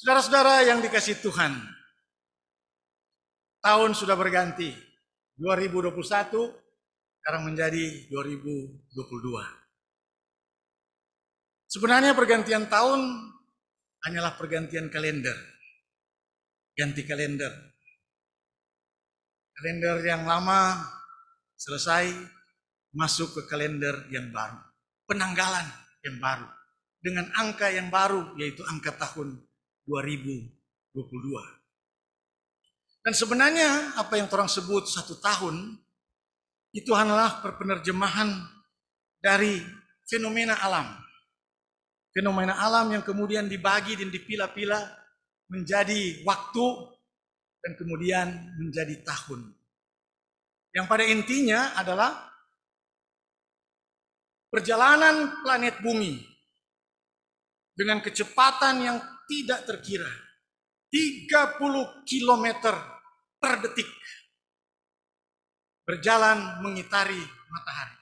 Saudara-saudara yang dikasihi Tuhan, tahun sudah berganti. 2021 sekarang menjadi 2022. Sebenarnya pergantian tahun hanyalah pergantian kalender. Ganti kalender. Kalender yang lama selesai, masuk ke kalender yang baru. Penanggalan yang baru. Dengan angka yang baru, yaitu angka tahun 2022. Dan sebenarnya apa yang orang sebut satu tahun, itu hanyalah penerjemahan dari fenomena alam. Fenomena alam yang kemudian dibagi dan dipilah-pilah menjadi waktu dan kemudian menjadi tahun. Yang pada intinya adalah perjalanan planet bumi dengan kecepatan yang tidak terkira. 30 km per detik. Berjalan mengitari matahari.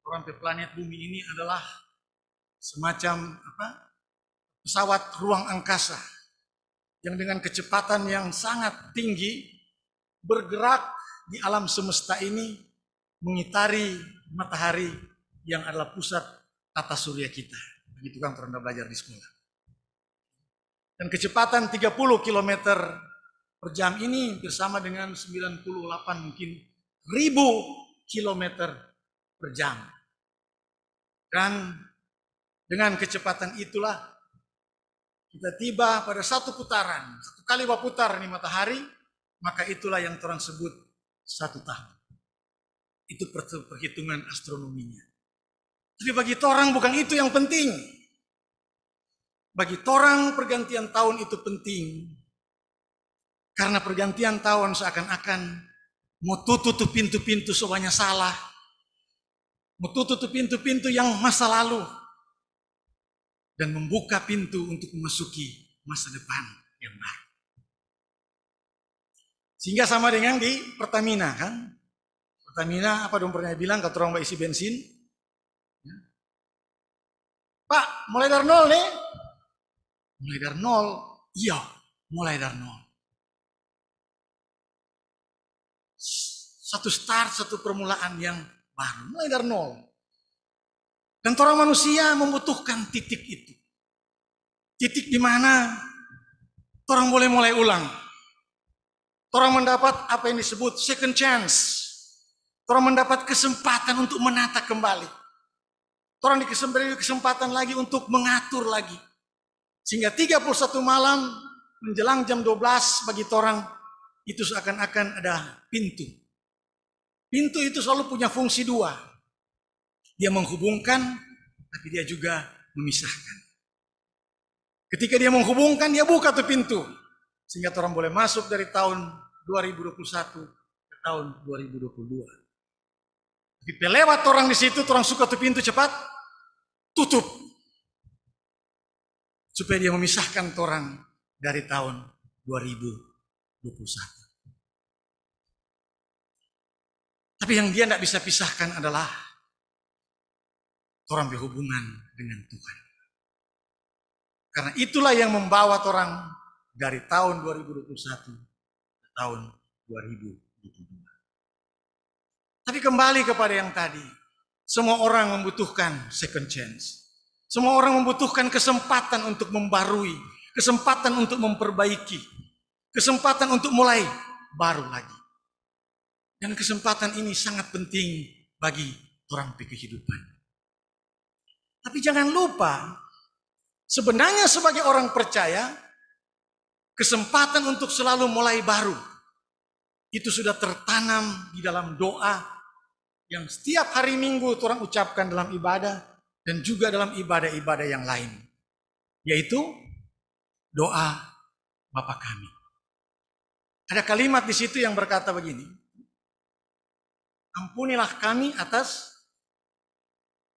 Orang di planet bumi ini adalah semacam pesawat ruang angkasa yang dengan kecepatan yang sangat tinggi bergerak di alam semesta ini mengitari matahari yang adalah pusat tata surya kita. Begitu kan pernah belajar di sekolah. Dan kecepatan 30 km per jam ini bersama dengan 98 mungkin ribu kilometer per jam. Dan dengan kecepatan itulah kita tiba pada satu putaran. Satu kali berputar di matahari, maka itulah yang orang sebut satu tahun. Itu perhitungan astronominya. Tapi bagi orang bukan itu yang penting. Bagi orang pergantian tahun itu penting. Karena pergantian tahun seakan-akan mau tutup pintu-pintu semuanya salah. Mau tutup pintu-pintu yang masa lalu. Dan membuka pintu untuk memasuki masa depan yang baru. Sehingga sama dengan di Pertamina kan. Pertamina apa dong pernah bilang kalau orang mau isi bensin. Ya. Pak mulai dari nol nih. Mulai dari nol. Iya mulai dari nol. Satu start, satu permulaan yang baru. Mulai dari nol. Dan orang manusia membutuhkan titik itu. Titik di mana orang boleh mulai ulang. Orang mendapat apa yang disebut second chance. Orang mendapat kesempatan untuk menata kembali. Orang diberi kesempatan lagi untuk mengatur lagi. Sehingga 31 malam menjelang jam 12 bagi orang itu seakan-akan ada pintu. Pintu itu selalu punya fungsi dua. Dia menghubungkan, tapi dia juga memisahkan. Ketika dia menghubungkan, dia buka tuh pintu. Sehingga orang boleh masuk dari tahun 2021 ke tahun 2022. Tapi lewat orang di situ, orang suka tuh pintu cepat, tutup. Supaya dia memisahkan orang dari tahun 2021. Tapi yang dia tidak bisa pisahkan adalah orang berhubungan dengan Tuhan. Karena itulah yang membawa orang dari tahun 2021 ke tahun 2022. Tapi kembali kepada yang tadi, semua orang membutuhkan second chance. Semua orang membutuhkan kesempatan untuk membarui, kesempatan untuk memperbaiki, kesempatan untuk mulai baru lagi. Dan kesempatan ini sangat penting bagi orang kehidupan. Tapi jangan lupa, sebenarnya sebagai orang percaya, kesempatan untuk selalu mulai baru, itu sudah tertanam di dalam doa yang setiap hari Minggu orang ucapkan dalam ibadah dan juga dalam ibadah-ibadah yang lain. Yaitu doa Bapa kami. Ada kalimat di situ yang berkata begini, ampunilah kami atas,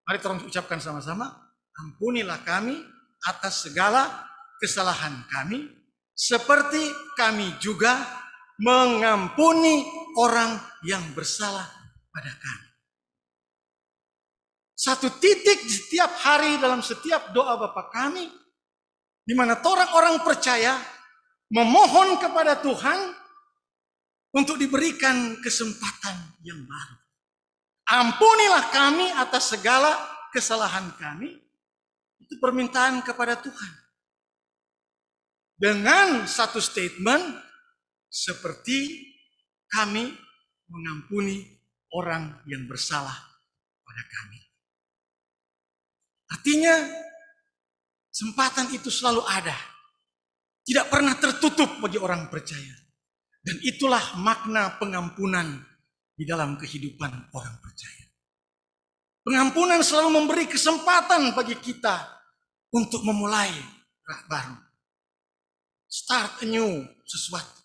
mari kita ucapkan sama-sama, ampunilah kami atas segala kesalahan kami, seperti kami juga mengampuni orang yang bersalah pada kami. Satu titik di setiap hari dalam setiap doa Bapa kami, Di mana orang-orang percaya memohon kepada Tuhan untuk diberikan kesempatan yang baru. Ampunilah kami atas segala kesalahan kami. Itu permintaan kepada Tuhan. Dengan satu statement, seperti kami mengampuni orang yang bersalah pada kami. Artinya, kesempatan itu selalu ada. Tidak pernah tertutup bagi orang percaya. Dan itulah makna pengampunan di dalam kehidupan orang percaya. Pengampunan selalu memberi kesempatan bagi kita untuk memulai baru. Start anew sesuatu.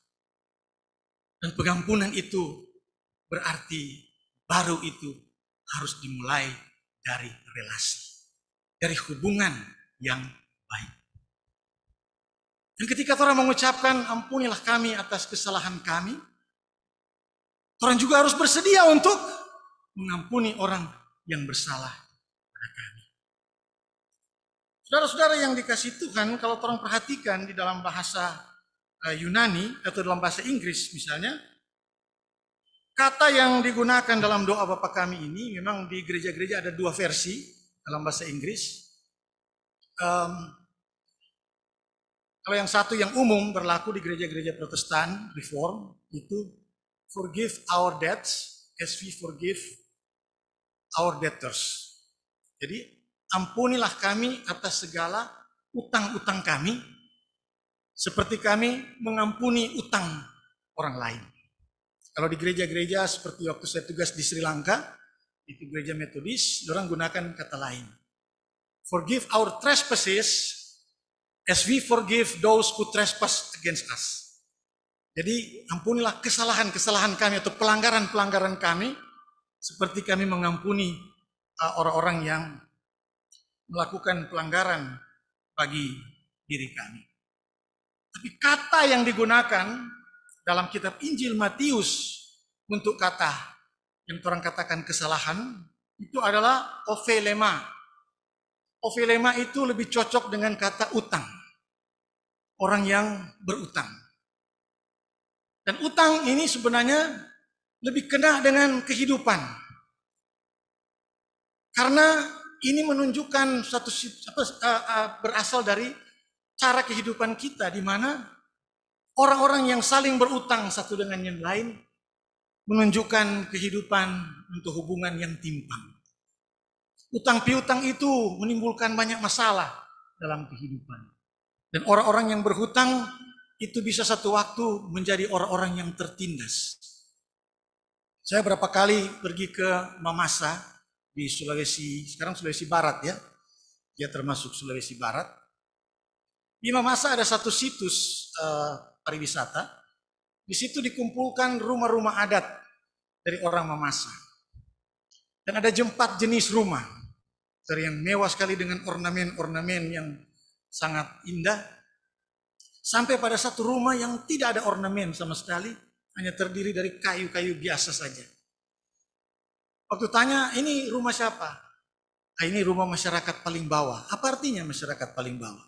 Dan pengampunan itu berarti baru itu harus dimulai dari relasi. Dari hubungan yang baik. Dan ketika orang mengucapkan ampunilah kami atas kesalahan kami, orang juga harus bersedia untuk mengampuni orang yang bersalah pada kami. Saudara-saudara yang dikasihi Tuhan, kalau orang perhatikan di dalam bahasa Yunani atau dalam bahasa Inggris misalnya, kata yang digunakan dalam doa Bapa Kami ini memang di gereja-gereja ada dua versi dalam bahasa Inggris. Kalau yang satu yang umum berlaku di gereja-gereja Protestan, Reform, itu forgive our debts as we forgive our debtors. Jadi ampunilah kami atas segala utang-utang kami, seperti kami mengampuni utang orang lain. Kalau di gereja-gereja seperti waktu saya tugas di Sri Lanka, itu gereja Metodis, orang gunakan kata lain. Forgive our trespasses as we forgive those who trespass against us. Jadi ampunilah kesalahan-kesalahan kami atau pelanggaran-pelanggaran kami seperti kami mengampuni orang-orang yang melakukan pelanggaran bagi diri kami. Tapi kata yang digunakan dalam kitab Injil Matius untuk kata yang orang katakan kesalahan itu adalah ophelema. Ophelema itu lebih cocok dengan kata utang. Orang yang berutang. Dan utang ini sebenarnya lebih kena dengan kehidupan. Karena ini menunjukkan berasal dari cara kehidupan kita di mana orang-orang yang saling berutang satu dengan yang lain menunjukkan kehidupan untuk hubungan yang timpang. Utang piutang itu menimbulkan banyak masalah dalam kehidupan. Dan orang-orang yang berhutang itu bisa satu waktu menjadi orang-orang yang tertindas. Saya berapa kali pergi ke Mamasa di Sulawesi, sekarang Sulawesi Barat ya. Dia termasuk Sulawesi Barat. Di Mamasa ada satu situs pariwisata. Di situ dikumpulkan rumah-rumah adat dari orang Mamasa. Dan ada 4 jenis rumah. Dari yang mewah sekali dengan ornamen-ornamen yang sangat indah. Sampai pada satu rumah yang tidak ada ornamen sama sekali. Hanya terdiri dari kayu-kayu biasa saja. Waktu tanya, ini rumah siapa? Ini rumah masyarakat paling bawah. Apa artinya masyarakat paling bawah?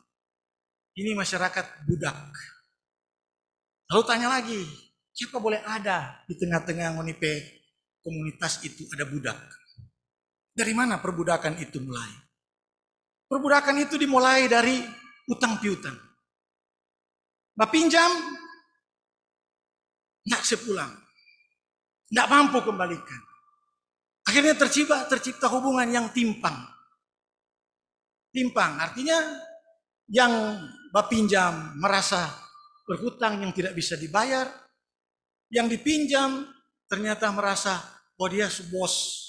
Ini masyarakat budak. Lalu tanya lagi, siapa boleh ada di tengah-tengah ngonipe komunitas itu ada budak? Dari mana perbudakan itu mulai? Perbudakan itu dimulai dari utang piutang. Pinjam, tidak sepulang. Tidak mampu kembalikan. Akhirnya tercipta hubungan yang timpang. Timpang artinya yang bapinjam merasa berhutang yang tidak bisa dibayar. Yang dipinjam ternyata merasa bahwa dia bos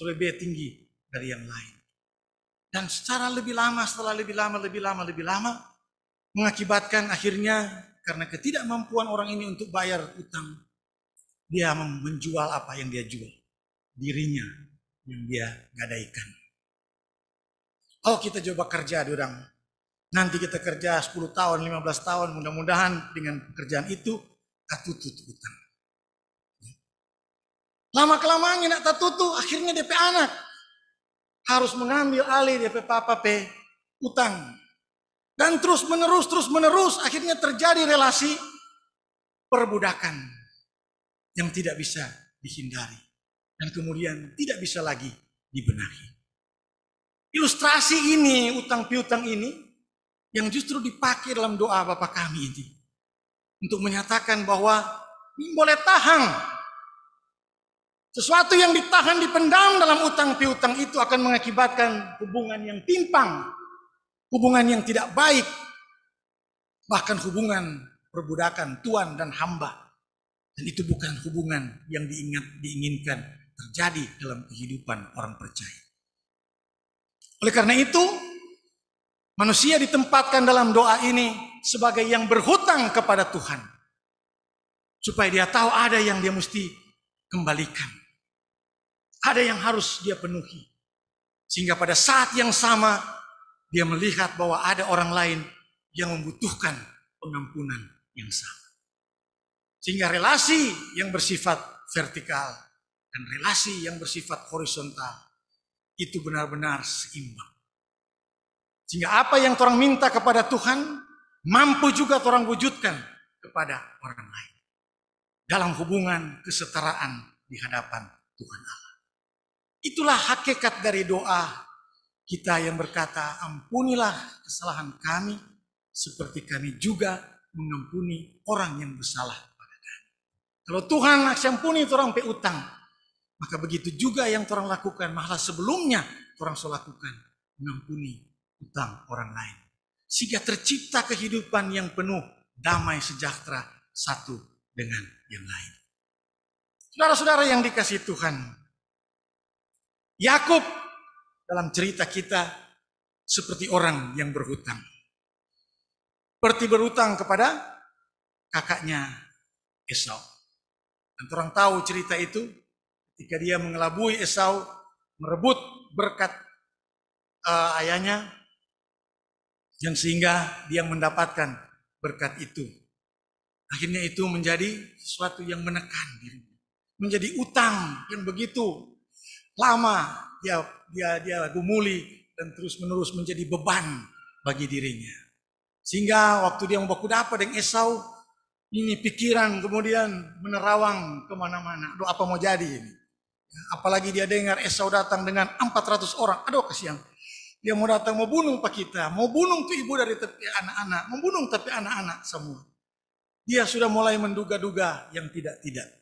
lebih tinggi dari yang lain. Dan secara lebih lama, setelah lebih lama, mengakibatkan akhirnya karena ketidakmampuan orang ini untuk bayar utang, dia menjual apa yang dia jual. Dirinya yang dia gadaikan. Oh kita coba kerja dorang. Nanti kita kerja 10 tahun, 15 tahun, mudah-mudahan dengan pekerjaan itu tutut utang. Lama-kelamaan nak tertutup, akhirnya DP anak harus mengambil alih DP papa utang. Dan terus menerus akhirnya terjadi relasi perbudakan yang tidak bisa dihindari. Dan kemudian tidak bisa lagi dibenahi. Ilustrasi ini, utang piutang ini, yang justru dipakai dalam doa Bapa kami ini. Untuk menyatakan bahwa ini boleh tahan. Sesuatu yang ditahan, dipendam dalam utang piutang itu akan mengakibatkan hubungan yang timpang. Hubungan yang tidak baik. Bahkan hubungan perbudakan tuan dan hamba. Dan itu bukan hubungan yang diinginkan terjadi dalam kehidupan orang percaya. Oleh karena itu, manusia ditempatkan dalam doa ini sebagai yang berhutang kepada Tuhan. Supaya dia tahu ada yang dia mesti kembalikan. Ada yang harus dia penuhi. Sehingga pada saat yang sama, dia melihat bahwa ada orang lain yang membutuhkan pengampunan yang sama. Sehingga relasi yang bersifat vertikal dan relasi yang bersifat horizontal itu benar-benar seimbang. Sehingga apa yang orang minta kepada Tuhan mampu juga orang wujudkan kepada orang lain. Dalam hubungan kesetaraan di hadapan Tuhan Allah. Itulah hakikat dari doa kita yang berkata, ampunilah kesalahan kami seperti kami juga mengampuni orang yang bersalah pada kami. Kalau Tuhan ampuni orang pe utang, maka begitu juga yang orang lakukan, malah sebelumnya orang sudah lakukan, mengampuni utang orang lain. Sehingga tercipta kehidupan yang penuh, damai, sejahtera, satu dengan yang lain. Saudara-saudara yang dikasihi Tuhan, Yakub dalam cerita kita seperti orang yang berhutang. Seperti berhutang kepada kakaknya Esau. Dan orang tahu cerita itu ketika dia mengelabui Esau, merebut berkat ayahnya, dan sehingga dia mendapatkan berkat itu. Akhirnya itu menjadi sesuatu yang menekan dirinya. Menjadi utang yang begitu lama dia gumuli dan terus-menerus menjadi beban bagi dirinya. Sehingga waktu dia membaku dapat dengan Esau, ini pikiran kemudian menerawang kemana-mana. Aduh, apa mau jadi ini? Apalagi dia dengar Esau datang dengan 400 orang. Aduh, kasihan. Dia mau datang, mau bunuh pak kita. Mau bunuh tuh ibu dari tepi anak-anak. Membunuh tapi anak-anak semua. Dia sudah mulai menduga-duga yang tidak-tidak.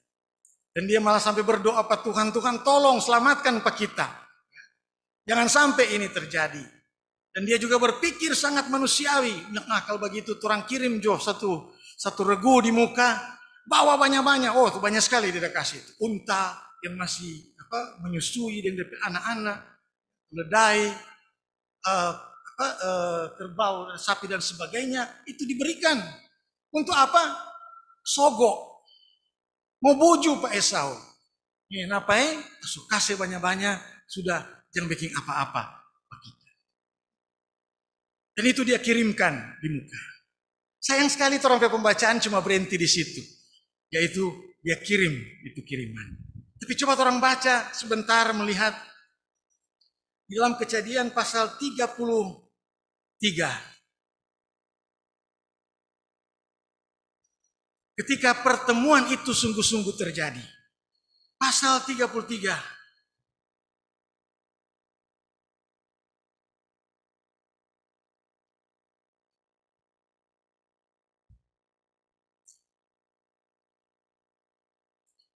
Dan dia malah sampai berdoa, Pak Tuhan, Tuhan tolong selamatkan Pak kita. Jangan sampai ini terjadi. Dan dia juga berpikir sangat manusiawi. Nakal begitu, orang kirim jo satu regu di muka. Bawa banyak-banyak. Oh, itu banyak sekali dia kasih. Unta yang masih menyusui dengan anak-anak. Keledai, kerbau, sapi dan sebagainya. Itu diberikan. Untuk apa? Sogok. Mau buju Pak Esau. Ini ngapain? Kasih banyak-banyak. Sudah jangan bikin apa-apa. Dan itu dia kirimkan di muka. Sayang sekali orang pembacaan cuma berhenti di situ. Yaitu dia kirim itu kiriman. Tapi coba orang baca sebentar melihat. Di dalam Kejadian pasal 33. Ketika pertemuan itu sungguh-sungguh terjadi. Pasal 33.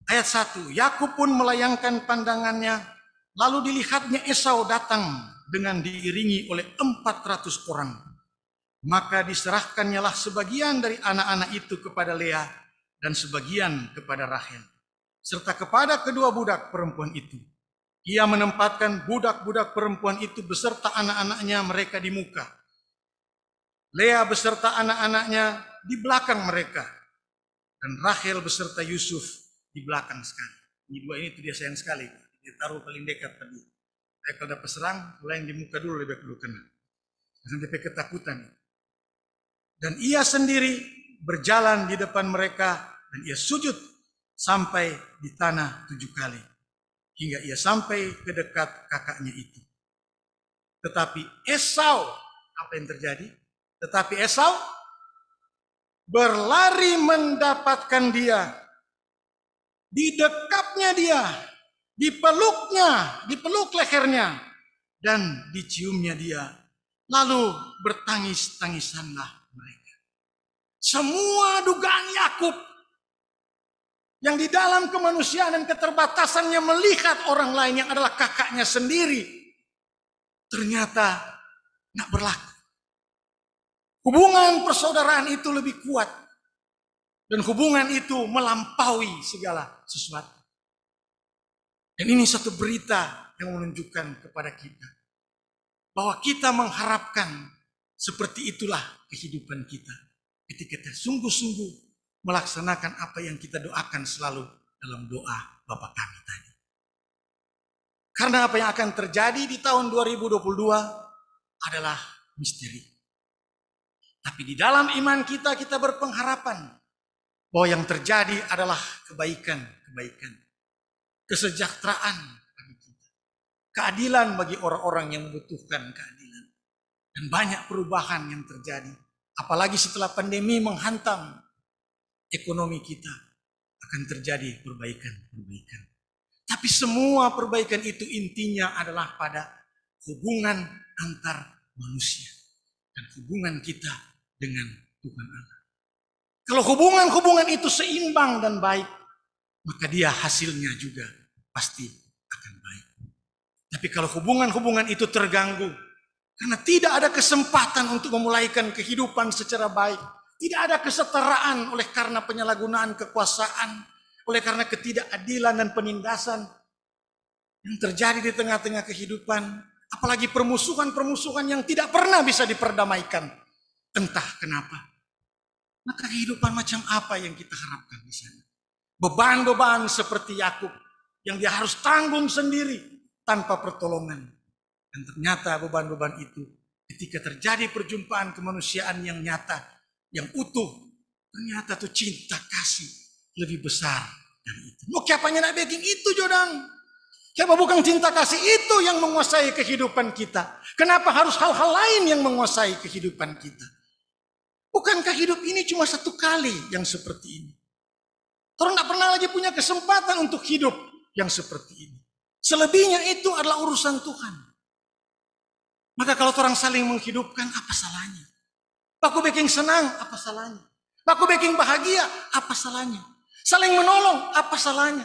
Ayat 1. Yakub pun melayangkan pandangannya. Lalu dilihatnya Esau datang dengan diiringi oleh 400 orang. Maka diserahkannyalah sebagian dari anak-anak itu kepada Lea dan sebagian kepada Rahel, serta kepada kedua budak perempuan itu. Ia menempatkan budak-budak perempuan itu beserta anak-anaknya mereka di muka. Lea beserta anak-anaknya di belakang mereka. Dan Rahel beserta Yusuf di belakang sekali. Ini dua ini tuh dia sayang sekali. Dia taruh paling dekat tadi. Kalau dapat serang, yang di muka dulu lebih dulu kena. Sampai ketakutan. Dan ia sendiri berjalan di depan mereka dan ia sujud sampai di tanah 7 kali. Hingga ia sampai ke dekat kakaknya itu. Tetapi Esau, apa yang terjadi? Tetapi Esau berlari mendapatkan dia, didekapnya dia, dipeluk lehernya, dan diciumnya dia. Lalu bertangis-tangisanlah mereka. Semua dugaan Yakub yang di dalam kemanusiaan dan keterbatasannya melihat orang lain yang adalah kakaknya sendiri, ternyata tidak berlaku. Hubungan persaudaraan itu lebih kuat. Dan hubungan itu melampaui segala sesuatu. Dan ini satu berita yang menunjukkan kepada kita bahwa kita mengharapkan seperti itulah kehidupan kita. Ketika kita sungguh-sungguh melaksanakan apa yang kita doakan selalu dalam doa Bapa kami tadi. Karena apa yang akan terjadi di tahun 2022 adalah misteri. Tapi di dalam iman kita berpengharapan bahwa yang terjadi adalah kebaikan. Kesejahteraan bagi kita. Keadilan bagi orang-orang yang membutuhkan keadilan. Dan banyak perubahan yang terjadi. Apalagi setelah pandemi menghantam ekonomi kita, akan terjadi perbaikan. Tapi semua perbaikan itu intinya adalah pada hubungan antar manusia. Dan hubungan kita dengan Tuhan Allah. Kalau hubungan itu seimbang dan baik, maka dia hasilnya juga pasti akan baik. Tapi kalau hubungan itu terganggu, karena tidak ada kesempatan untuk memulaikan kehidupan secara baik, tidak ada kesetaraan oleh karena penyalahgunaan kekuasaan, oleh karena ketidakadilan dan penindasan yang terjadi di tengah-tengah kehidupan, apalagi permusuhan yang tidak pernah bisa diperdamaikan, entah kenapa. Maka kehidupan macam apa yang kita harapkan di sana? Beban-beban seperti Yakub yang dia harus tanggung sendiri tanpa pertolongan. Dan ternyata beban-beban itu ketika terjadi perjumpaan kemanusiaan yang nyata, yang utuh, ternyata tuh cinta kasih lebih besar dari itu. Mau kiapanya nak baking itu Jodang? Kenapa bukan cinta kasih itu yang menguasai kehidupan kita? Kenapa harus hal-hal lain yang menguasai kehidupan kita? Bukankah hidup ini cuma satu kali yang seperti ini? Orang tidak pernah lagi punya kesempatan untuk hidup yang seperti ini. Selebihnya itu adalah urusan Tuhan. Maka kalau orang saling menghidupkan, apa salahnya? Baku baking senang, apa salahnya? Baku baking bahagia, apa salahnya? Saling menolong, apa salahnya?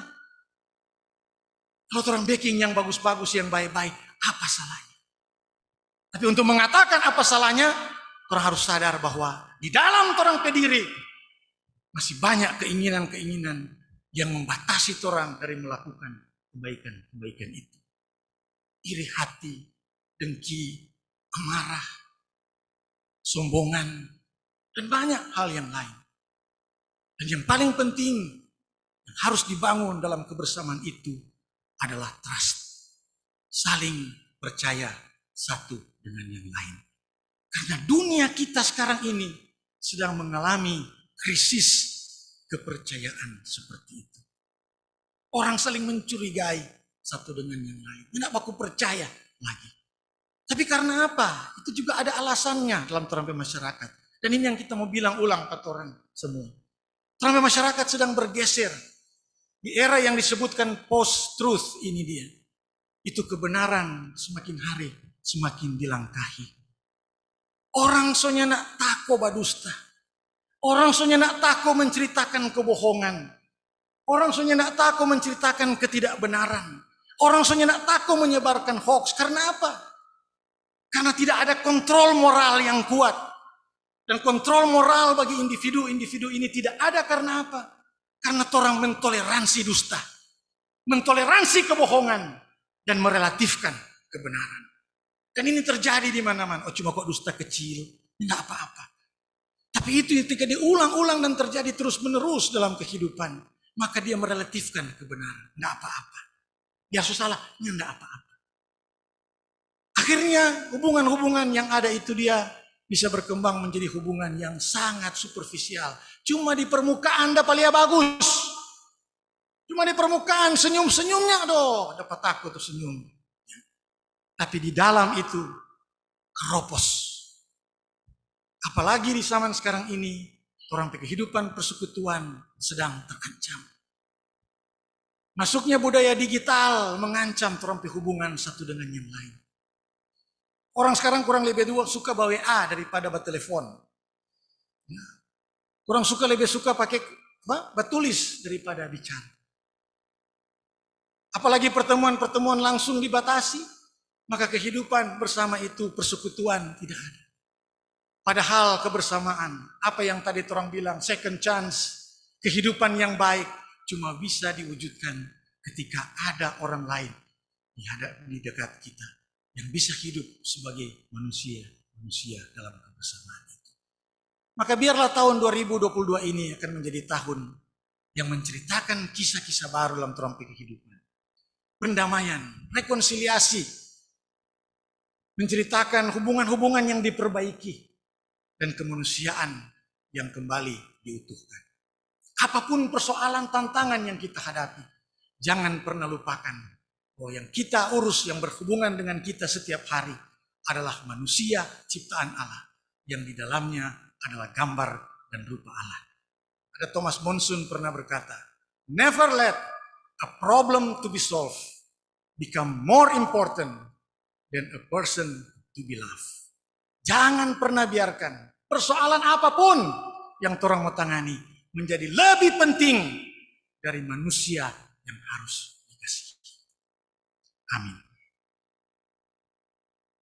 Kalau orang baking yang bagus-bagus, yang baik-baik, apa salahnya? Tapi untuk mengatakan apa salahnya, orang harus sadar bahwa di dalam orang pediri masih banyak keinginan-keinginan yang membatasi orang dari melakukan kebaikan itu. Iri hati, dengki, amarah, sombongan, dan banyak hal yang lain. Dan yang paling penting yang harus dibangun dalam kebersamaan itu adalah trust. Saling percaya satu dengan yang lain. Karena dunia kita sekarang ini sedang mengalami krisis kepercayaan seperti itu. Orang saling mencurigai satu dengan yang lain. Tidak aku percaya lagi. Tapi karena apa? Itu juga ada alasannya dalam terampai masyarakat. Dan ini yang kita mau bilang ulang ke orang semua. Terampai masyarakat sedang bergeser. Di era yang disebutkan post-truth ini dia. Itu kebenaran semakin hari semakin dilangkahi. Orang soalnya nak tako badusta. Orang soalnya nak tako menceritakan kebohongan. Orang soalnya nak tako menceritakan ketidakbenaran. Orang soalnya nak tako menyebarkan hoax. Karena apa? Karena tidak ada kontrol moral yang kuat. Dan kontrol moral bagi individu-individu ini tidak ada karena apa? Karena orang mentoleransi dusta. Mentoleransi kebohongan. Dan merelatifkan kebenaran. Dan ini terjadi di mana-mana. Oh cuma kok dusta kecil. Tidak apa-apa. Tapi itu ketika diulang-ulang dan terjadi terus-menerus dalam kehidupan. Maka dia merelatifkan kebenaran. Tidak apa-apa. Dia salah. Tidak apa-apa. Akhirnya hubungan-hubungan yang ada itu dia bisa berkembang menjadi hubungan yang sangat superficial. Cuma di permukaan dapat lihat bagus. Cuma di permukaan senyum-senyumnya dapat takut tuh senyum. Tapi di dalam itu keropos. Apalagi di zaman sekarang ini, orang kehidupan persekutuan sedang terancam. Masuknya budaya digital mengancam orang hubungan satu dengan yang lain. Orang sekarang kurang lebih suka bawa WA daripada bertelepon. Orang lebih suka pakai bertulis daripada bicara. Apalagi pertemuan-pertemuan langsung dibatasi, maka kehidupan bersama itu persekutuan tidak ada. Padahal kebersamaan, apa yang tadi orang bilang, second chance, kehidupan yang baik, cuma bisa diwujudkan ketika ada orang lain di dekat kita yang bisa hidup sebagai manusia dalam kebersamaan itu. Maka biarlah tahun 2022 ini akan menjadi tahun yang menceritakan kisah-kisah baru dalam terang kehidupan. Pendamaian, rekonsiliasi, menceritakan hubungan-hubungan yang diperbaiki dan kemanusiaan yang kembali diutuhkan. Apapun persoalan tantangan yang kita hadapi, jangan pernah lupakan bahwa yang kita urus, yang berhubungan dengan kita setiap hari adalah manusia ciptaan Allah yang di dalamnya adalah gambar dan rupa Allah. Ada Thomas Monson pernah berkata, "Never let a problem to be solved become more important than a person to be loved." Jangan pernah biarkan persoalan apapun yang orang mau tangani menjadi lebih penting dari manusia yang harus dikasihi. Amin.